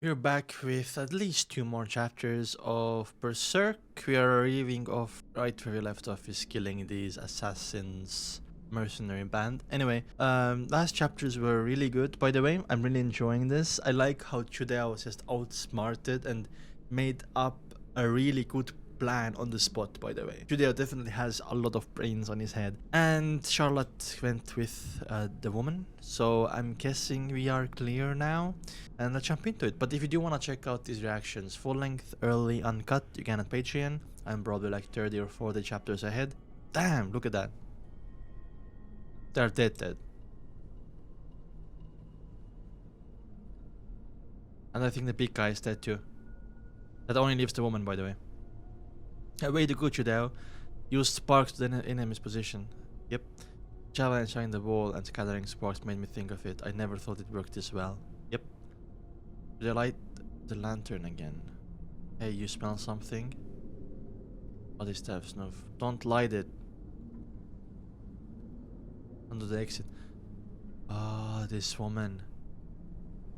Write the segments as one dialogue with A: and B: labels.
A: We're back with at least two more chapters of Berserk. We are leaving off right where we left off, is killing these assassins mercenary band. Anyway, last chapters were really good. By the way, I'm really enjoying this. I like how Chudea was just outsmarted and made up a really good plan on the spot. By the way, Chudea definitely has a lot of brains on his head. And Charlotte went with the woman, so I'm guessing we are clear now. And let's jump into it. But if you do want to check out these reactions, full length, early, uncut, you can at Patreon. I'm probably like 30 or 40 chapters ahead. Damn, look at that. They're dead. And I think the big guy is dead too. That only leaves the woman, by the way. Way to go, Chudeo. Use sparks to the enemy's position. Yep. Java and shine the wall and scattering sparks made me think of it. I never thought it worked this well. Yep. Should I light the lantern again? Hey, you smell something? What is that snuff? Don't light it. Under the exit. Ah, this woman.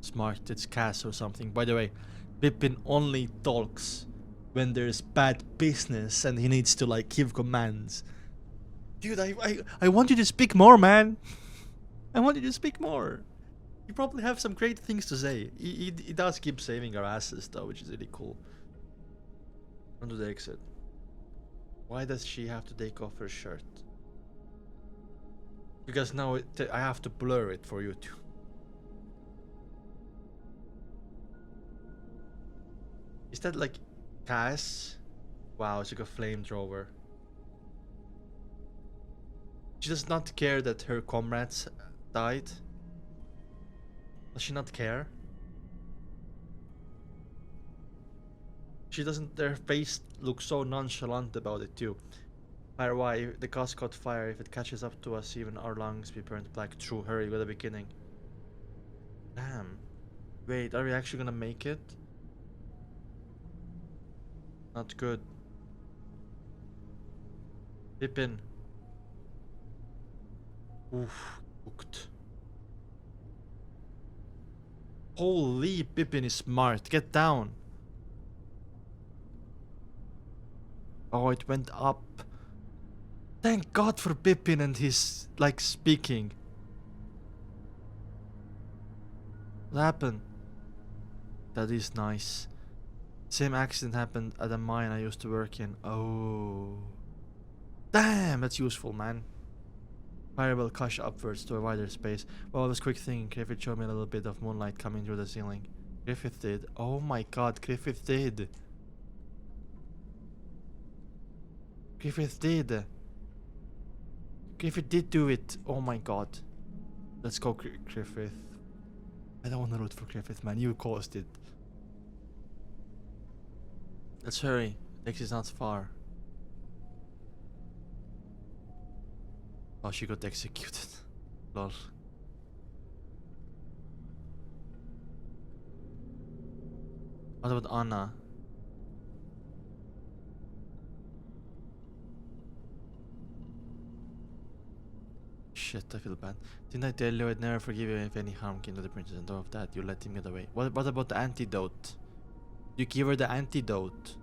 A: Smart, it's Cass or something. By the way, Pippin only talks when there's bad business and he needs to like give commands. Dude, I want you to speak more, man. I want you to speak more. You probably have some great things to say. He does keep saving our asses though, which is really cool. Onto the exit. Why does she have to take off her shirt? Because now I have to blur it for you to. Is that like Cass? Wow, it's like a flamethrower. She does not care that her comrades died. Does she not care? She doesn't. Their face looks so nonchalant about it too. Fire, why? The gas caught fire. If it catches up to us, even our lungs be burnt black. True, hurry, we're the beginning. Damn. Wait, are we actually gonna make it? Not good. Pippin. Oof, cooked. Holy, Pippin is smart. Get down. Oh, it went up. Thank God for Pippin and his, like, speaking. What happened? That is nice. Same accident happened at a mine I used to work in. Oh. Damn, that's useful, man. Fire will gush upwards to a wider space. Well, I was quick thinking. Griffith showed me a little bit of moonlight coming through the ceiling. Griffith did. Oh my God, Griffith did. Griffith did. Griffith did do it. Oh my God. Let's go, Griffith. I don't want to root for Griffith, man. You caused it. Let's hurry. Exit is not far. Oh, she got executed. Lol. What about Anna? Shit, I feel bad. Didn't I tell you I'd never forgive you if any harm came to the princess? And all of that, you let him get away. What about the antidote? You give her the antidote.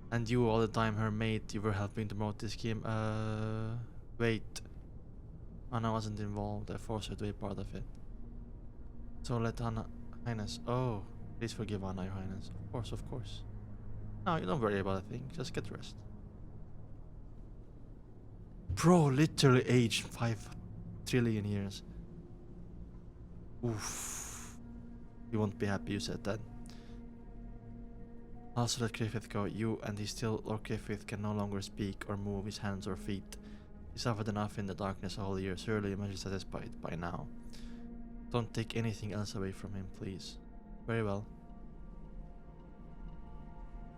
A: And you all the time, her mate, you were helping to promote this scheme. Wait. Anna wasn't involved. I forced her to be part of it. So let Anna, Highness. Oh, please forgive Anna, Your Highness. Of course, of course. No, you don't worry about a thing. Just get rest. Bro, literally aged 5 trillion years. Oof. You won't be happy you said that. Also let Griffith go. You and he still, or Griffith, can no longer speak or move his hands or feet. He suffered enough in the darkness all year. Surely you must be satisfied by now. Don't take anything else away from him, please. Very well.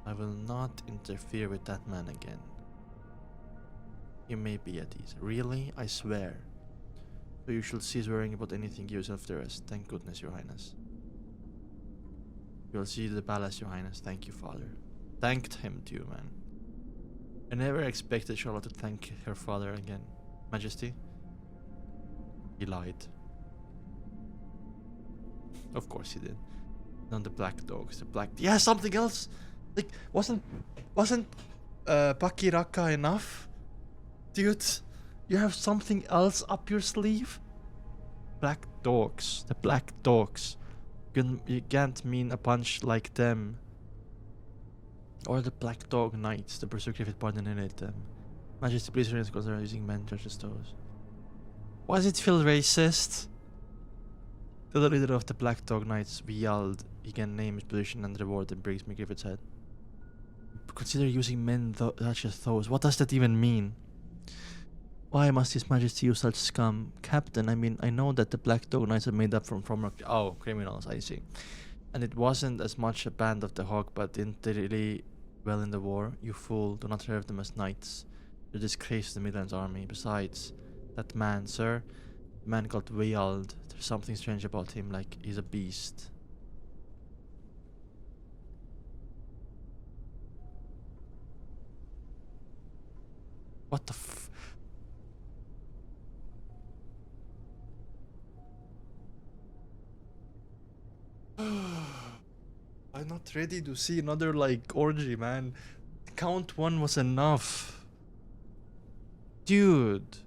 A: I will not interfere with that man again. You may be at ease. Really? I swear. So you should cease worrying about anything, give yourself the rest. Thank goodness, Your Highness. You'll see the palace, Your Highness. Thank you, Father. Thanked him too, man. I never expected Charlotte to thank her father again. Majesty? He lied. Of course he did. Not the black dogs. The black. Yeah, something else. Like wasn't Pakiraka enough, dude? You have something else up your sleeve. Black dogs. The black dogs. You can't mean a punch like them. Or the Black Dog Knights, the Berserk pardon in it. Majesty, please raise because they're using men judges toes. Why does it feel racist? The leader of the Black Dog Knights, Wyald, he can name his position and reward and brings me Griffith's head. Consider using men such as those. What does that even mean? Why must His Majesty use such scum? Captain, I mean, I know that the Black Dog Knights are made up from former... Oh, criminals, I see. And it wasn't as much a band of the Hawk, but didn't they really well in the war? You fool, do not serve them as knights. You're a disgrace to the Midlands army. Besides, that man, sir, the man called Wyald, there's something strange about him, like he's a beast. What the f... I'm not ready to see another, like, orgy, man. Count 1 was enough. Dude.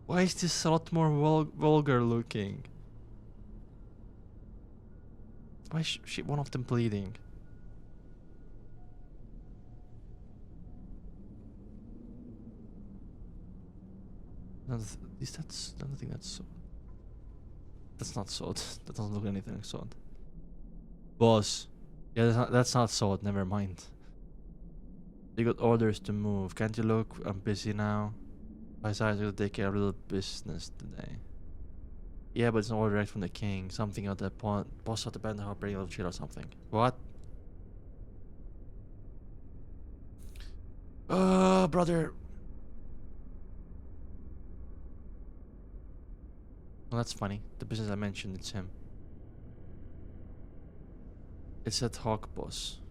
A: Why is this a lot more vulgar looking? Why is one of them bleeding? Is that... I don't think that's sword. That's not sword. That doesn't look anything like sword. Boss. Yeah, that's not sword, never mind. You got orders to move. Can't you look? I'm busy now. Besides, I gotta take care of a little business today. Yeah, but it's an order right from the king. Something at the boss of the band are bringing a little chill or something. What? Brother. Well, that's funny. The business I mentioned, it's him. It's that Hawk boss.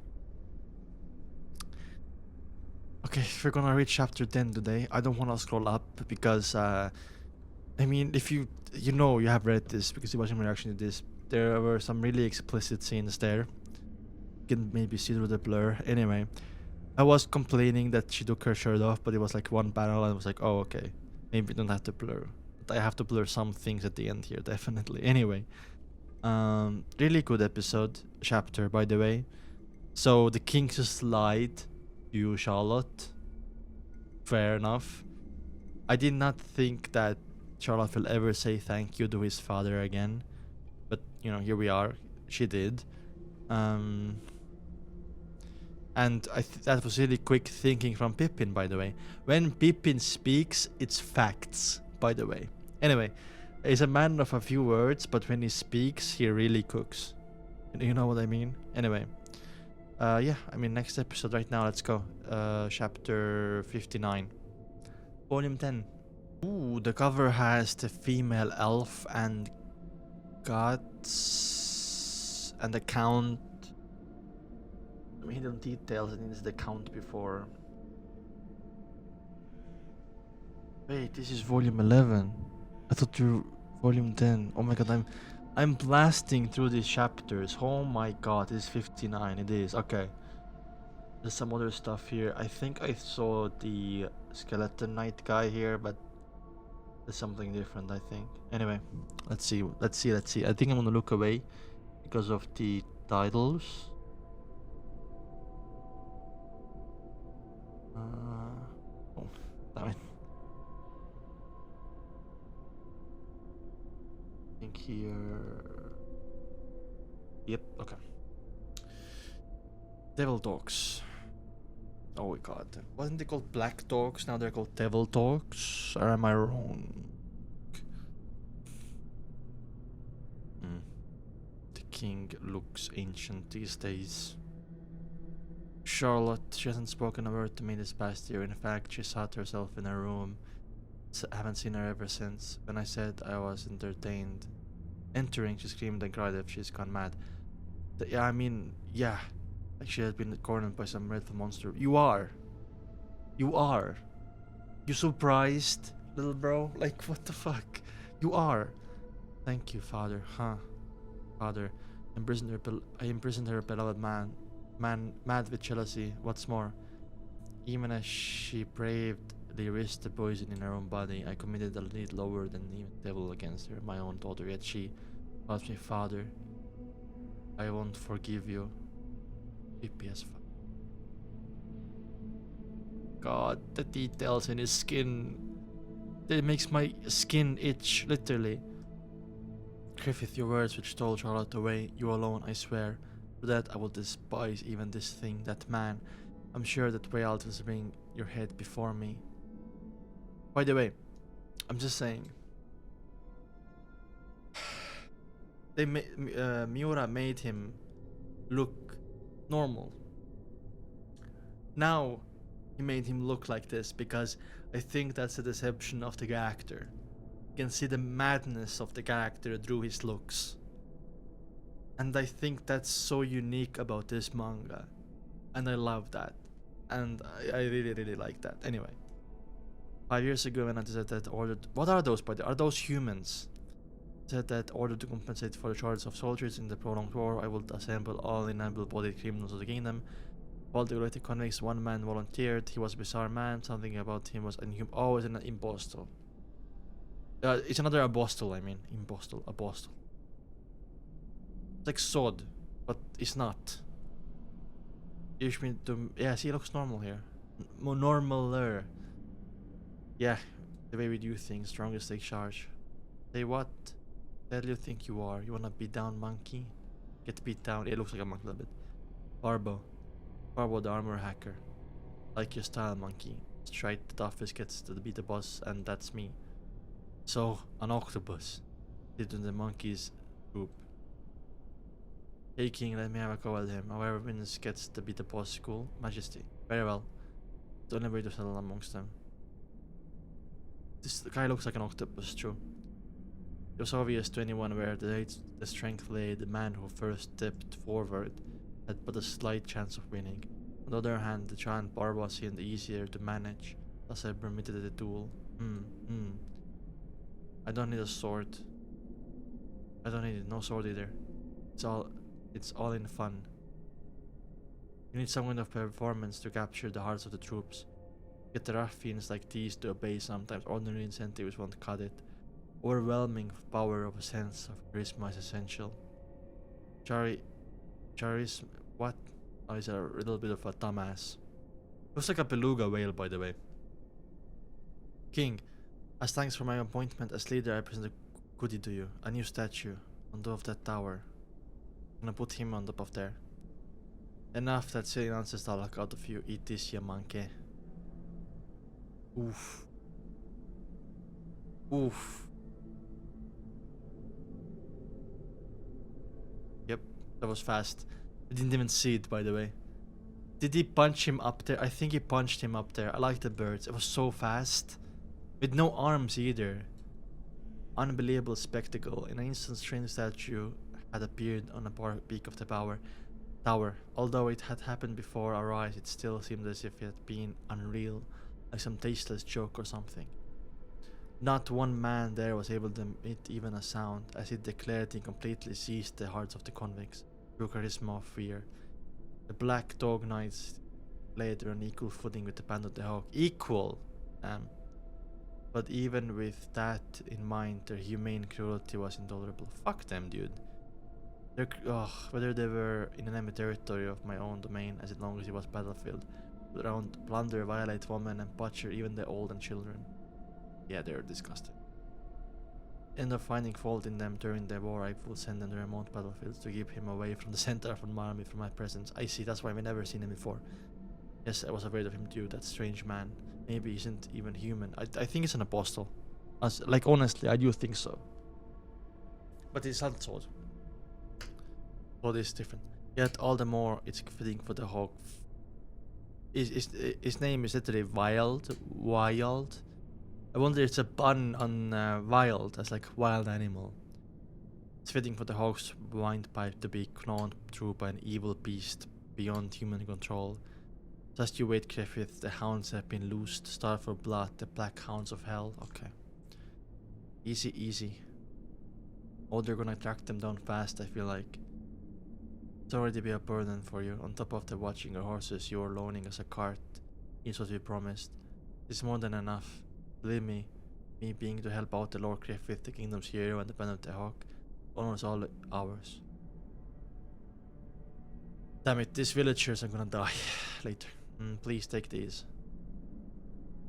A: Okay, we're gonna reach chapter 10 today. I don't wanna scroll up because, I mean, if you know you have read this because you watched my reaction to this, there were some really explicit scenes there. You can maybe see through the blur. Anyway, I was complaining that she took her shirt off, but it was like one panel and I was like, oh, okay. Maybe we don't have to blur. But I have to blur some things at the end here, definitely. Anyway. Really good chapter, by the way. So the king just lied to you, Charlotte. Fair enough. I did not think that Charlotte will ever say thank you to his father again. But, you know, here we are. She did. And that was really quick thinking from Pippin, by the way. When Pippin speaks, it's facts, by the way. Anyway. He's a man of a few words, but when he speaks, he really cooks. You know what I mean? Anyway. Yeah, I mean, next episode right now, let's go. Chapter 59. Volume 10. Ooh, the cover has the female elf and gods and the count. I mean, hidden details, and it's the count before. Wait, this is volume 11. I thought you were volume 10. Oh my god, I'm blasting through these chapters. Oh my god, this is 59. It is. Okay. There's some other stuff here. I think I saw the skeleton knight guy here, but there's something different, I think. Anyway, let's see. I think I'm gonna look away because of the titles. Oh, damn it. Here. Yep, okay. Devil dogs. Oh my god. Wasn't they called black dogs? Now they're called devil dogs? Or am I wrong? The king looks ancient these days. Charlotte, she hasn't spoken a word to me this past year. In fact, she sat herself in her room. I haven't seen her ever since. When I said I was entertained. Entering, she screamed and cried if she's gone mad. Yeah, I mean, yeah. Like she has been cornered by some dreadful monster. You are. You surprised, little bro? Like, what the fuck? You are. Thank you, father. Huh. father. I imprisoned her beloved man, mad with jealousy. What's more, even as she bravely risked the poison in her own body, I committed a deed lower than even devil against her, my own daughter. Yet she calls me father. I won't forgive you. Creepy as fuck. God, the details in his skin. It makes my skin itch, literally. Griffith, your words which stole Charlotte away, you alone, I swear. For that I will despise even this thing, that man. I'm sure that Wyald will bring your head before me. By the way, I'm just saying. Miura made him look normal. Now he made him look like this because I think that's a deception of the character. You can see the madness of the character through his looks. And I think that's so unique about this manga. And I love that. And I really, really like that. Anyway. 5 years ago when I said that ordered... What are those, by the way? Are those humans? Said that order to compensate for the charges of soldiers in the prolonged war, I will assemble all able-bodied criminals of the kingdom. While the elected convicts, one man volunteered. He was a bizarre man. Something about him was inhuman. Oh, it's an impostor. It's another apostle, I mean. Impostor. Apostle. It's like sword, but it's not. You mean to... Yeah, see, he looks normal here. More normaler. Yeah, the way we do things. Strongest take charge. Say what? The hell do you think you are? You wanna beat down monkey? Get beat down. It looks like a monkey a little bit. Barbo, the armor hacker. Like your style, monkey. Straight the toughest gets to beat the boss, and that's me. So, an octopus. Did in the monkey's group. Hey king, let me have a go at him. However wins gets to beat the boss. Cool. Majesty. Very well. The only way to settle amongst them. This guy looks like an octopus, true. It was obvious to anyone where the strength lay. The man who first stepped forward had but a slight chance of winning. On the other hand, the giant Barba seemed easier to manage, thus I permitted the duel. I don't need a sword. I don't need it, no sword either. It's all in fun. You need some kind of performance to capture the hearts of the troops. Get the ruffians like these to obey sometimes. Ordinary incentives won't cut it. Overwhelming power of a sense of charisma is essential. Charisma? What? Oh, he's a little bit of a dumbass. Looks like a beluga whale, by the way. King, as thanks for my appointment as leader, I present a goodie to you. A new statue on top of that tower. I'm gonna put him on top of there. Enough that silly nonsense I'll look out of you. Eat this, you monkey. Oof. Oof. Yep, that was fast. I didn't even see it, by the way. Did he punch him up there? I think he punched him up there. I like the birds. It was so fast. With no arms either. Unbelievable spectacle. In an instant, strange statue had appeared on the peak of the tower. Although it had happened before our eyes, it still seemed as if it had been unreal, like some tasteless joke or something. Not one man there was able to emit even a sound, as it declared he completely seized the hearts of the convicts through charisma of fear. The black dog knights laid on equal footing with the band of the hawk. Equal! But even with that in mind, their humane cruelty was intolerable. Fuck them, dude. Whether they were in enemy territory of my own domain, as long as it was battlefield, would around plunder, violate women, and butcher even the old and children. Yeah, they're disgusting. End of finding fault in them during the war, I will send them to remote battlefields to keep him away from the center of my army from my presence. I see, that's why we've never seen him before. Yes, I was afraid of him too, that strange man. Maybe he isn't even human. I think it's an apostle. Like, honestly, I do think so. But it's not sword. Sword is different. Yet all the more it's fitting for the hawk. His name is literally Wyald. Wyald. I wonder if it's a pun on wild, as like wild animal. It's fitting for the hawk's windpipe to be gnawed through by an evil beast beyond human control. Just you wait, Griffith, the hounds have been loosed. Starved for blood, the black hounds of hell. Okay. Easy, easy. Oh, they're gonna track them down fast, I feel like. It's already be a burden for you. On top of the watching your horses you are loaning as a cart. Is what we promised. It's more than enough. Believe me, me being to help out the Lord Griffith, the kingdom's hero and the Band of the Hawk, honors all ours. Damn it, these villagers are gonna die later. Please take these.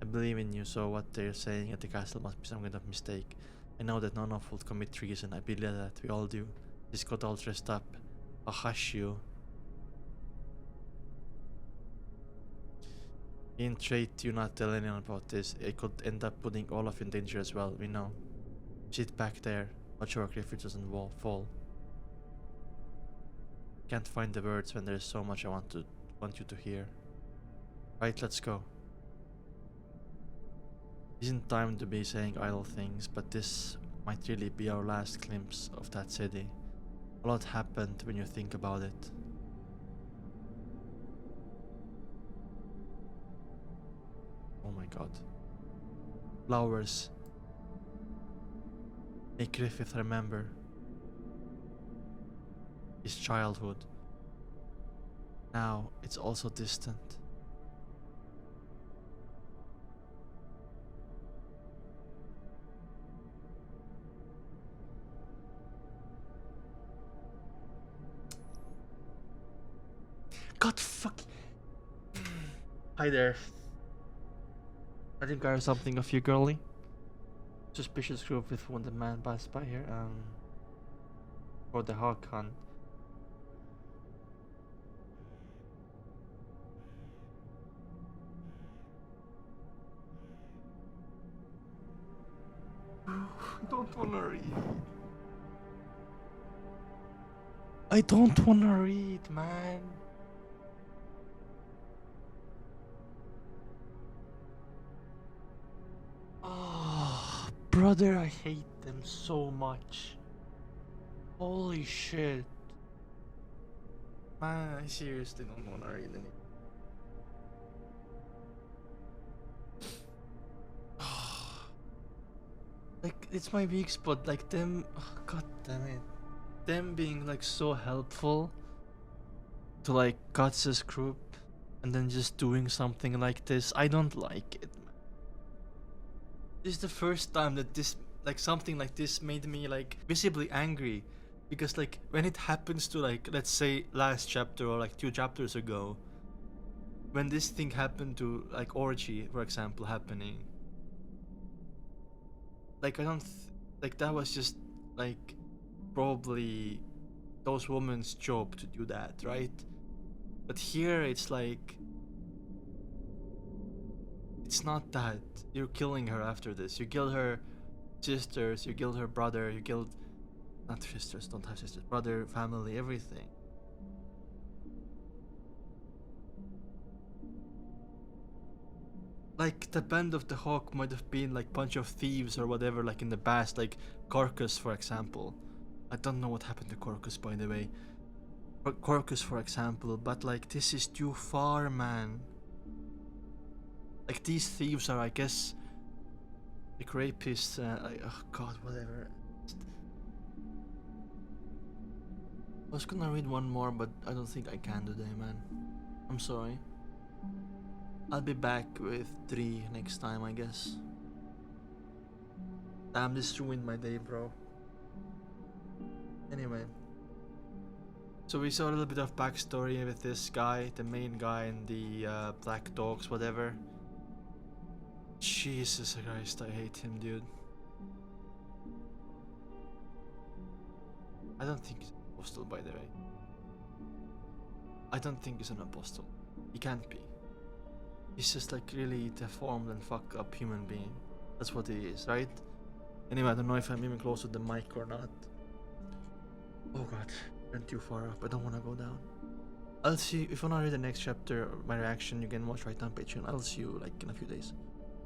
A: I believe in you, so what they're saying at the castle must be some kind of mistake. I know that none of us will commit treason. I believe that we all do. Just got all dressed up. I'll hush you. In trade, do not tell anyone about this. It could end up putting all of you in danger as well, we know. Sit back there. Watch our Griffith doesn't fall. Can't find the words when there's so much I want you to hear. Right, let's go. Isn't time to be saying idle things, but this might really be our last glimpse of that city. A lot happened when you think about it. Oh my god. Flowers. Make Griffith remember his childhood. Now it's also distant. God fuck. Hi there. I think I heard something of you, girlie. Suspicious group with wounded man passed by here. For the hawk hunt. I don't wanna read. I don't wanna read, man. Oh, brother, I hate them so much. Holy shit. Man, I seriously don't wanna read any. Like, it's my weak spot, like them, oh, god damn it. Them being like so helpful to like Guts' group and then just doing something like this, I don't like it, man. This is the first time that this, like something like this made me like visibly angry. Because like when it happens to like, let's say last chapter or like 2 chapters ago, when this thing happened to like Orgy, for example, happening, like I don't like that was just like probably those women's job to do that, right? But here it's like it's not that. You're killing her after this. You killed her sisters, you killed her brother, you killed not sisters, don't have sisters, brother, family, everything. Like the Band of the Hawk might have been like bunch of thieves or whatever, like in the past, like Corcus, for example. I don't know what happened to Corcus, by the way. Corcus, for example, but like this is too far, man. Like these thieves are, I guess, like rapists. Oh god, whatever. I was gonna read one more, but I don't think I can today, man. I'm sorry. I'll be back with 3 next time, I guess. Damn, this ruined my day, bro. Anyway. So we saw a little bit of backstory with this guy, the main guy and the black dogs, whatever. Jesus Christ, I hate him, dude. I don't think he's an apostle, by the way. I don't think he's an apostle. He can't be. He's just like really deformed and fucked up human being. That's what he is, right? Anyway, I don't know if I'm even close to the mic or not. Oh god, went too far up. I don't want to go down. I'll see, if you want to read the next chapter, my reaction, you can watch right on Patreon. I'll see you like in a few days.